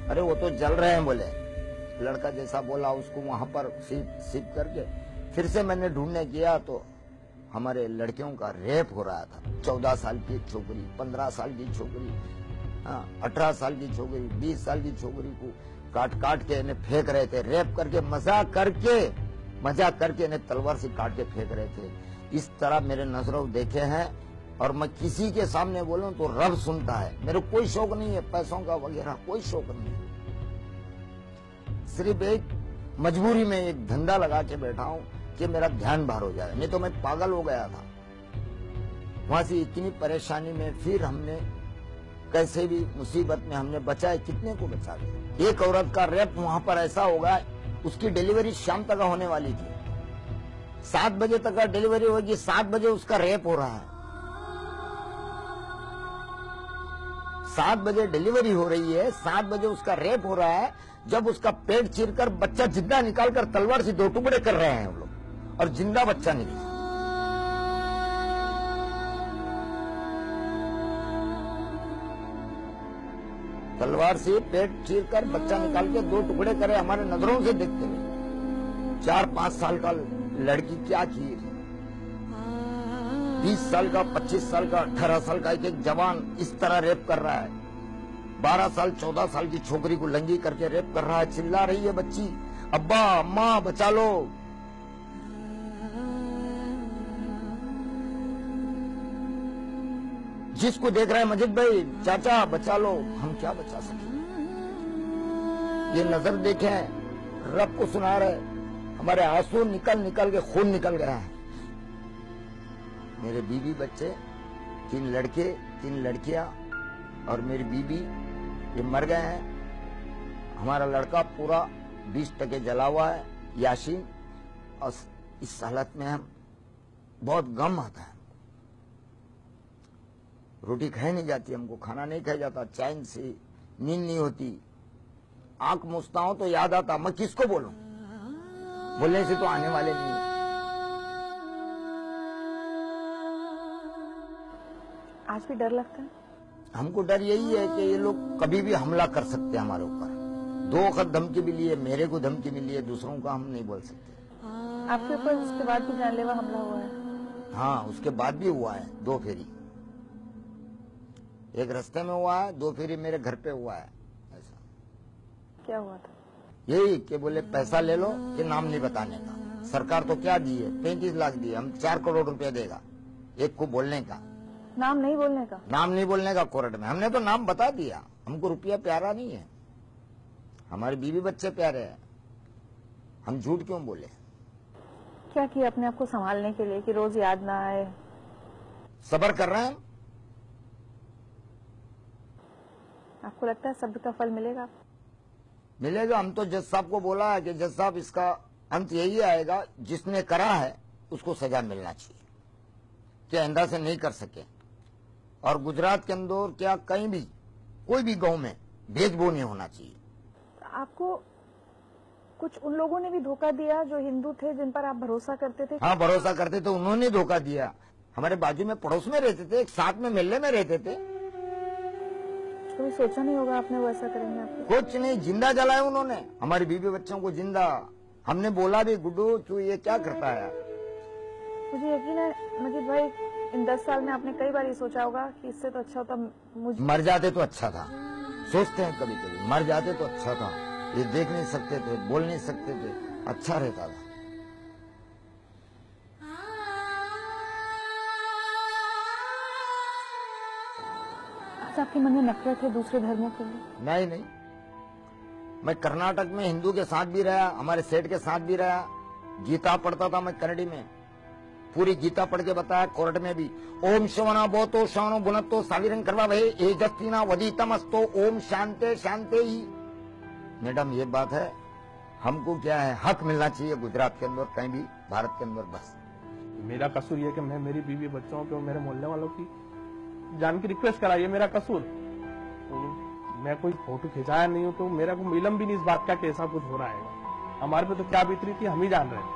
अरे वो तो जल रहे हैं बोले। लड़का जैसा बोला उसको वहां पर सीप करके फिर से मैंने ढूंढने किया तो हमारे लड़कियों का रेप हो रहा था। 14 साल की छोकरी, 15 साल की छोकरी, 18 साल की छोकरी, 20 साल की छोकरी को काट काट के इन्हें फेंक रहे थे। रेप करके मजाक करके इन्हें तलवार से काट के फेंक रहे थे। इस तरह मेरे नजरों देखे हैं। और मैं किसी के सामने बोलूं तो रब सुनता है। मेरे कोई शौक नहीं है पैसों का वगैरह, कोई शौक नहीं है। सिर्फ एक मजबूरी में एक धंधा लगा के बैठा हूं कि मेरा ध्यान बाहर हो जाए, नहीं तो मैं पागल हो गया था। वहां से इतनी परेशानी में फिर हमने कैसे भी मुसीबत में हमने बचाए, कितने को बचा दिया। एक औरत का रेप वहां पर ऐसा होगा, उसकी डिलीवरी शाम तक होने वाली थी। 7 बजे तक का डिलीवरी होगी, 7 बजे उसका रेप हो रहा है। 7 बजे डिलीवरी हो रही है, 7 बजे उसका रेप हो रहा है। जब उसका पेट चीरकर बच्चा जिंदा निकालकर तलवार से 2 टुकड़े कर रहे हैं हम लोग, और जिंदा बच्चा निकला। तलवार से पेट चीरकर बच्चा निकाल के 2 टुकड़े करे, हमारे नजरों से देखते हुए। 4-5 साल का लड़की क्या की, 20 साल का, 25 साल का, 18 साल का एक जवान इस तरह रेप कर रहा है। 12 साल 14 साल की छोकरी को लंगी करके रेप कर रहा है। चिल्ला रही है बच्ची, अब्बा अम्मा बचा लो। जिसको देख रहा है मजिद भाई, चाचा बचा लो। हम क्या बचा सके? ये नजर देखे, रब को सुना रहे, हमारे आंसू निकल निकल के खून निकल गया है। मेरे बीवी बच्चे, 3 लड़के 3 लड़कियां और मेरी बीवी, ये मर गए हैं। हमारा लड़का पूरा 20% जला हुआ है, यासीन। और इस हालत में हम बहुत गम आता है। रोटी खाई नहीं जाती, हमको खाना नहीं खाया जाता, चैन से नींद नहीं होती। आंख मूसता हूं तो याद आता, मैं किसको बोलूं? बोलने से तो आने वाले नहीं है। आज भी डर लगता है? हमको डर यही है कि ये लोग कभी भी हमला कर सकते हैं हमारे ऊपर। 2 वक्त धमकी भी लिए, मेरे को धमकी मिली है, दूसरों का हम नहीं बोल सकते। आपके ऊपर उसके बाद भी जानलेवा हमला हुआ है? हाँ, उसके बाद भी हुआ है। 2 फेरी, एक रास्ते में हुआ है, 2 फेरी मेरे घर पे हुआ है। ऐसा क्या हुआ था? यही कि बोले पैसा ले लो, कि नाम नहीं बताने का। सरकार तो क्या दी है, 35 लाख दिए, हम 4 करोड़ रुपया देगा एक को बोलने का। नाम नहीं बोलने का? नाम नहीं बोलने का कोर्ट में। हमने तो नाम बता दिया, हमको रुपया प्यारा नहीं है, हमारे बीवी बच्चे प्यारे हैं, हम झूठ क्यों बोले? क्या किया अपने आप को संभालने के लिए कि रोज याद ना आए? सब्र कर रहे हैं। आपको लगता है सब्र का फल मिलेगा? मिलेगा। हम तो जज साहब को बोला है कि जज साहब इसका अंत यही आएगा, जिसने करा है उसको सजा मिलना चाहिए, कि आइंदा से नहीं कर सके। और गुजरात के अंदर क्या कहीं भी कोई भी गांव में भेदभाव नहीं होना चाहिए। आपको कुछ उन लोगों ने भी धोखा दिया जो हिंदू थे, जिन पर आप भरोसा करते थे? हाँ, भरोसा करते थे, उन्होंने धोखा दिया। हमारे बाजू में पड़ोस में रहते थे, एक साथ में मेले में रहते थे। कभी सोचा नहीं होगा आपने वो ऐसा करेंगे? आपको कुछ नहीं, जिंदा जलाया उन्होंने हमारी बीवी बच्चों को जिंदा। हमने बोला भी, गुड्डू तू ये क्या करता है? मुझे यकीन है मजीद भाई, इन 10 साल में आपने कई बार ये सोचा होगा कि इससे तो अच्छा होता मुझे मर जाते तो अच्छा था। सोचते हैं कभी कभी, मर जाते तो अच्छा था। ये देख नहीं सकते थे, बोल नहीं सकते थे, अच्छा रहता था। आज आपके मन में नफरत है दूसरे धर्मों के लिए? नहीं नहीं, मैं कर्नाटक में हिंदू के साथ भी रहा, हमारे सेठ के साथ भी रहा। गीता पढ़ता था मैं कन्नड़ी में, पूरी गीता पढ़ के बताया कोर्ट में भी। ओम शवना बोतो शवनो बुनतो साविरंग करवा भय ए जस्तिना वदीतम अस्तो ओम शांते शांते ही। मैडम ये बात है, हमको क्या है, हक मिलना चाहिए गुजरात के अंदर, कहीं भी भारत के अंदर। बस मेरा कसूर ये कि मैं मेरी बीवी बच्चों के और मेरे मोहल्ले वालों की जान की रिक्वेस्ट करा, ये मेरा कसूर। तो मैं कोई फोटो खिंचाया नहीं हूँ, तो मेरा को इलम भी नहीं इस बात का कि ऐसा कुछ हो रहा है। हमारे पे तो क्या बीत रही थी हम ही जान रहे हैं।